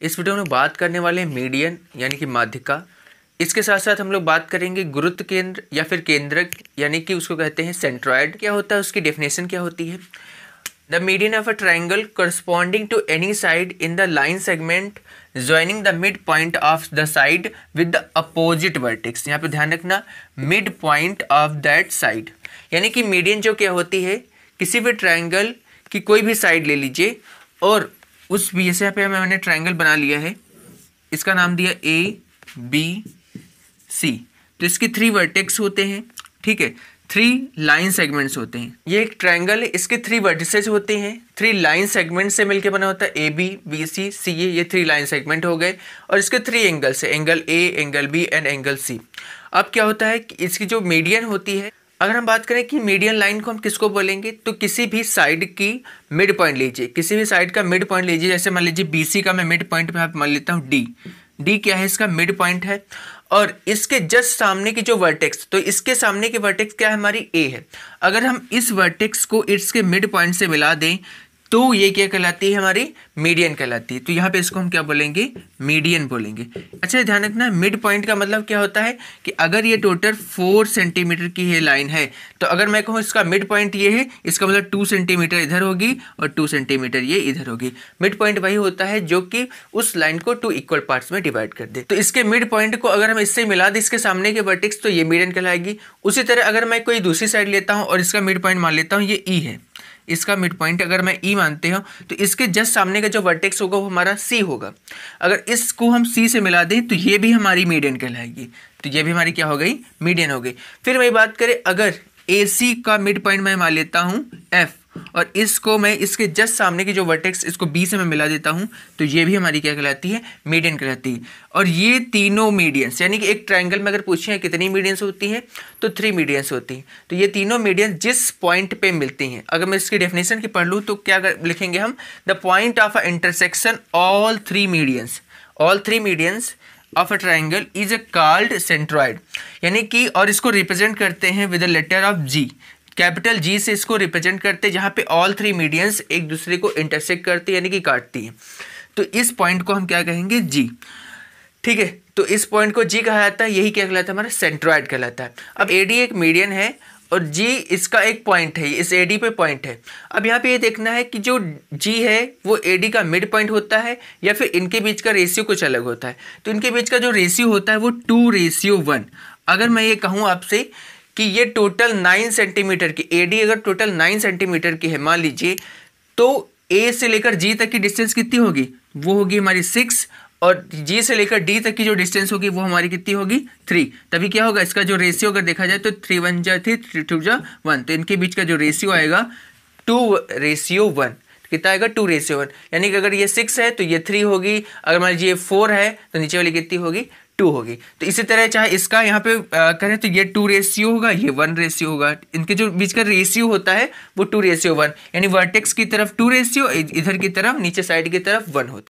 इस वीडियो में बात करने वाले हैं मीडियन यानी कि माध्यिका। इसके साथ साथ हम लोग बात करेंगे गुरुत्व केंद्र या फिर केंद्रक यानी कि उसको कहते हैं सेंट्रॉयड। क्या होता है, उसकी डेफिनेशन क्या होती है? The median of a triangle corresponding to any side in the line segment joining the mid point of the side with the opposite vertex. यहाँ पे ध्यान रखना, mid point of that side, यानी कि मीडियन जो क्या होती है, किसी भी ट्राइंगल की कोई भी साइड ले लीजिए और उस जैसे यहाँ पे मैंने ट्राइंगल बना लिया है, इसका नाम दिया ए बी सी। तो इसके 3 वर्टेक्स होते हैं, ठीक है, 3 लाइन सेगमेंट्स होते हैं। ये एक ट्राइंगल है, इसके 3 वर्टिसेस होते हैं, 3 लाइन सेगमेंट से मिलकर बना होता है ए बी बी सी सी ए। ये 3 लाइन सेगमेंट हो गए और इसके 3 एंगल्स है, angle A, angle B and angle C. अब क्या होता है कि इसकी जो मीडियन होती है, अगर हम बात करें कि मीडियन लाइन को हम किसको बोलेंगे, तो किसी भी साइड की मिड पॉइंट लीजिए, किसी भी साइड का मिड पॉइंट लीजिए। जैसे मान लीजिए बीसी का मैं मिड पॉइंट पे मान लेता हूँ डी। डी क्या है, इसका मिड पॉइंट है और इसके जस्ट सामने की जो वर्टेक्स, तो इसके सामने की वर्टेक्स क्या है, हमारी ए है। अगर हम इस वर्टेक्स को इसके मिड पॉइंट से मिला दें तो ये क्या कहलाती है, हमारी मीडियन कहलाती है। तो यहाँ पे इसको हम क्या बोलेंगे, मीडियन बोलेंगे। अच्छा ध्यान रखना, मिड पॉइंट का मतलब क्या होता है कि अगर ये टोटल 4 सेंटीमीटर की ये लाइन है, तो अगर मैं कहूँ इसका मिड पॉइंट ये है, इसका मतलब 2 सेंटीमीटर इधर होगी और 2 सेंटीमीटर ये इधर होगी। मिड पॉइंट वही होता है जो कि उस लाइन को 2 इक्वल पार्ट्स में डिवाइड कर दे। तो इसके मिड पॉइंट को अगर हम इससे मिला दें इसके सामने के वर्टेक्स, तो ये मीडियन कहलाएगी। उसी तरह अगर मैं कोई दूसरी साइड लेता हूँ और इसका मिड पॉइंट मान लेता हूँ ये ई है, इसका मिड पॉइंट अगर मैं ई मानते हो, तो इसके जस्ट सामने का जो वर्टेक्स होगा वो हमारा सी होगा। अगर इसको हम सी से मिला दें तो ये भी हमारी मीडियन कहलाएगी। तो ये भी हमारी क्या हो गई, मीडियन हो गई। फिर वही बात करें, अगर ए सी का मिड पॉइंट मैं मान लेता हूँ एफ और इसको मैं इसके जस्ट सामने की जो वर्टेक्स, इसको बी से मैं मिला देता हूँ, तो ये भी हमारी क्या कहलाती है, मीडियन कहलाती है। और ये तीनों मीडियंस, यानी कि एक ट्राइंगल में अगर पूछे कितनी मीडियंस होती हैं, तो 3 मीडियंस होती हैं। तो ये तीनों मीडियंस जिस पॉइंट पे मिलती हैं, अगर मैं इसकी डेफिनेशन की पढ़ लूँ तो क्या लिखेंगे हम, the point of a intersection all 3 medians of a triangle is a called centroid. यानी कि और इसको रिप्रेजेंट करते हैं with the letter of G, capital G से इसको रिप्रेजेंट करते हैं, जहाँ पे ऑल 3 मीडियंस एक दूसरे को इंटरसेक्ट करती है, यानी कि काटती हैं। तो इस पॉइंट को हम क्या कहेंगे, जी, ठीक है। तो इस पॉइंट को जी कहा जाता है, यही क्या कहलाता है, हमारा सेंट्रॉयड कहलाता है। अब एडी एक मीडियन है और जी इसका एक पॉइंट है, इस एडी पे पॉइंट है। अब यहाँ पे ये देखना है कि जो जी है वो एडी का मिड पॉइंट होता है या फिर इनके बीच का रेशियो कुछ अलग होता है। तो इनके बीच का जो रेशियो होता है वो 2:1। अगर मैं ये कहूँ आपसे कि ये टोटल 9 सेंटीमीटर की एडी अगर टोटल 9 सेंटीमीटर की है मान लीजिए, तो ए से लेकर जी तक की डिस्टेंस कितनी होगी, वो होगी हमारी 6 और जी से लेकर डी तक की जो डिस्टेंस होगी वो हमारी कितनी होगी, 3। तभी क्या होगा, इसका जो रेशियो अगर देखा जाए तो 3 1 जा 3 3 2 जा 1, तो इनके बीच का जो रेशियो आएगा 2:1। कितना आएगा, 2:1। यानी कि अगर ये 6 है तो ये 3 होगी, अगर मान लीजिए 4 है तो नीचे वाली कितनी होगी, 2 होगी। तो इसी तरह चाहे इसका यहाँ पे करें तो ये 2 होगा, ये 1 होगा। इनके जो बीच का रेशियो होता है वो 2:1, यानी वर्टेक्स की तरफ 2, इधर की तरफ नीचे साइड की तरफ 1 होता है।